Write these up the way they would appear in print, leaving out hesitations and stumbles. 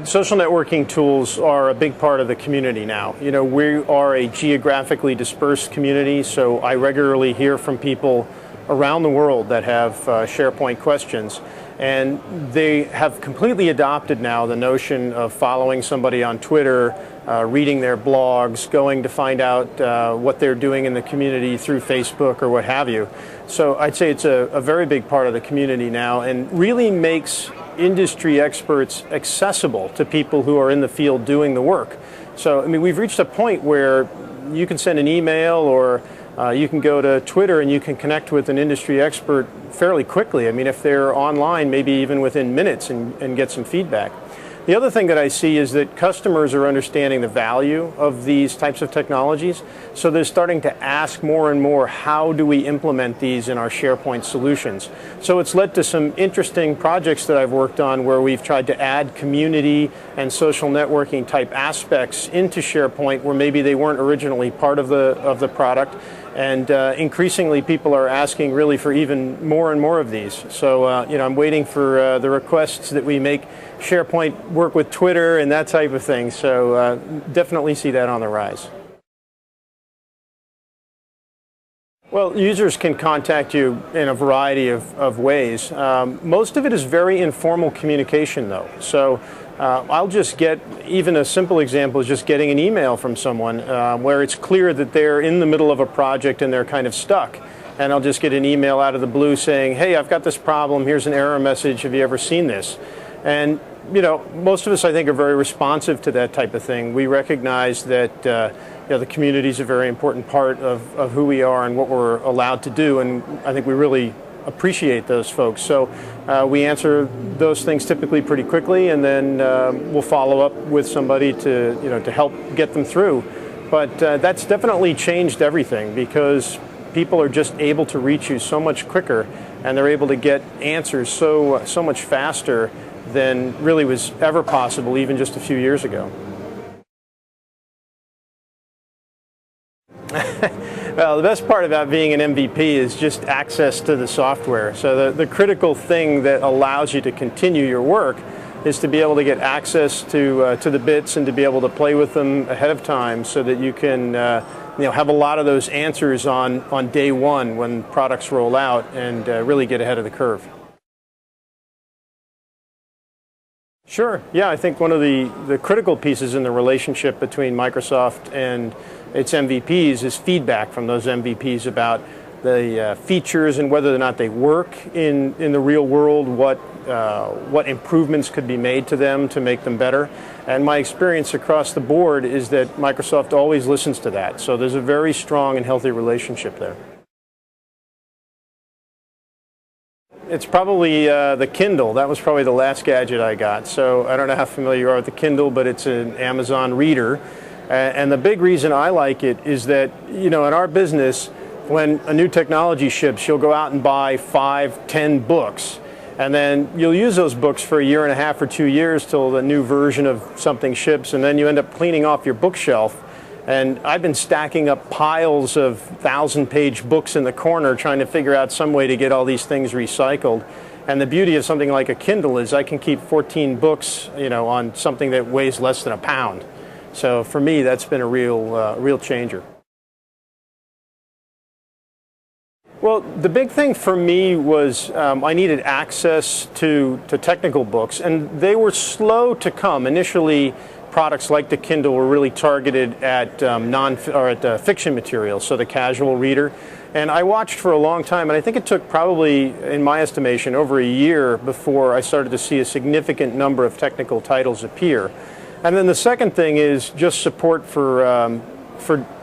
Social networking tools are a big part of the community now. You know, we are a geographically dispersed community, so I regularly hear from people around the world that have SharePoint questions, and they have completely adopted now the notion of following somebody on Twitter, reading their blogs, going to find out what they're doing in the community through Facebook or what have you. So I'd say it's a very big part of the community now, and really makes industry experts accessible to people who are in the field doing the work. So, I mean, we've reached a point where you can send an email or you can go to Twitter and you can connect with an industry expert fairly quickly. I mean, if they're online, maybe even within minutes, and get some feedback. The other thing that I see is that customers are understanding the value of these types of technologies, so they're starting to ask more and more, how do we implement these in our SharePoint solutions? So it's led to some interesting projects that I've worked on where we've tried to add community and social networking type aspects into SharePoint where maybe they weren't originally part of the product. And increasingly, people are asking really for even more and more of these. So, you know, I'm waiting for the requests that we make SharePoint work with Twitter and that type of thing. So, definitely see that on the rise. Well, users can contact you in a variety of ways. Most of it is very informal communication, though. So, I'll just get, even a simple example is just getting an email from someone where it's clear that they're in the middle of a project and they're kind of stuck. And I'll just get an email out of the blue saying, hey, I've got this problem, here's an error message, have you ever seen this? And, you know, most of us, I think, are very responsive to that type of thing. We recognize that you know, the community is a very important part of who we are and what we're allowed to do, and I think we really appreciate those folks. So we answer those things typically pretty quickly, and then we'll follow up with somebody to, you know, to help get them through. But that's definitely changed everything, because people are just able to reach you so much quicker, and they're able to get answers so much faster than really was ever possible even just a few years ago. Well, the best part about being an MVP is just access to the software. So the critical thing that allows you to continue your work is to be able to get access to the bits and to be able to play with them ahead of time, so that you can you know, have a lot of those answers on day one when products roll out, and really get ahead of the curve. Sure. Yeah, I think one of the critical pieces in the relationship between Microsoft and its MVPs is feedback from those MVPs about the features and whether or not they work in the real world, what improvements could be made to them to make them better. And my experience across the board is that Microsoft always listens to that. So there's a very strong and healthy relationship there. It's probably the Kindle. That was probably the last gadget I got. So I don't know how familiar you are with the Kindle, but it's an Amazon reader. And the big reason I like it is that, you know, in our business, when a new technology ships, you'll go out and buy 5, 10 books. And then you'll use those books for a year and a half or 2 years till the new version of something ships, and then you end up cleaning off your bookshelf. And I've been stacking up piles of 1,000-page books in the corner trying to figure out some way to get all these things recycled. And the beauty of something like a Kindle is I can keep 14 books, you know, on something that weighs less than a pound. So for me, that's been a real changer. Well, the big thing for me was I needed access to technical books, and they were slow to come. Initially, products like the Kindle were really targeted at fiction material, so the casual reader. And I watched for a long time, and I think it took probably, in my estimation, over a year before I started to see a significant number of technical titles appear. And then the second thing is just support for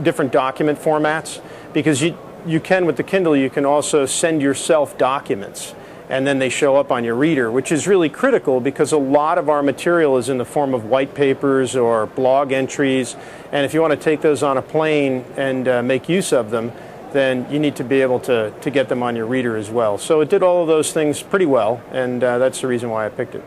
different document formats, because you can, with the Kindle, you can also send yourself documents, and then they show up on your reader, which is really critical because a lot of our material is in the form of white papers or blog entries, and if you want to take those on a plane and make use of them, then you need to be able to get them on your reader as well. So it did all of those things pretty well, and that's the reason why I picked it.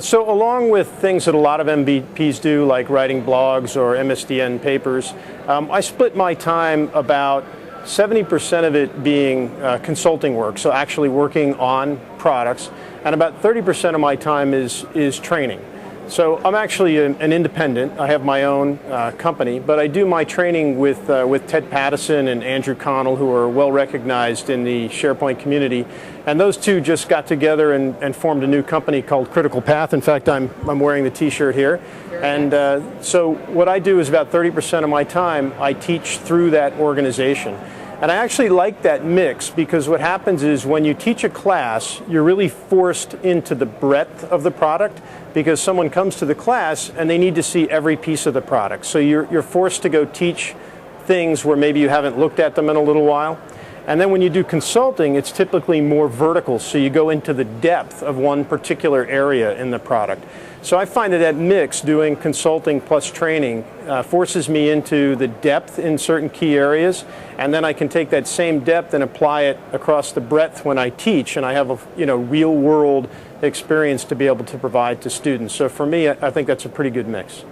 So along with things that a lot of MVPs do, like writing blogs or MSDN papers, I split my time about 70% of it being consulting work, so actually working on products, and about 30% of my time is training. So I'm actually an independent. I have my own company, but I do my training with Ted Pattison and Andrew Connell, who are well recognized in the SharePoint community. And those two just got together and formed a new company called Critical Path. In fact, I'm wearing the T-shirt here. And so what I do is about 30% of my time I teach through that organization. And I actually like that mix, because what happens is when you teach a class, you're really forced into the breadth of the product, because someone comes to the class and they need to see every piece of the product. So you're forced to go teach things where maybe you haven't looked at them in a little while. And then when you do consulting, it's typically more vertical, so you go into the depth of one particular area in the product. So I find that mix, doing consulting plus training, forces me into the depth in certain key areas, and then I can take that same depth and apply it across the breadth when I teach, and I have a real world experience to be able to provide to students. So for me, I think that's a pretty good mix.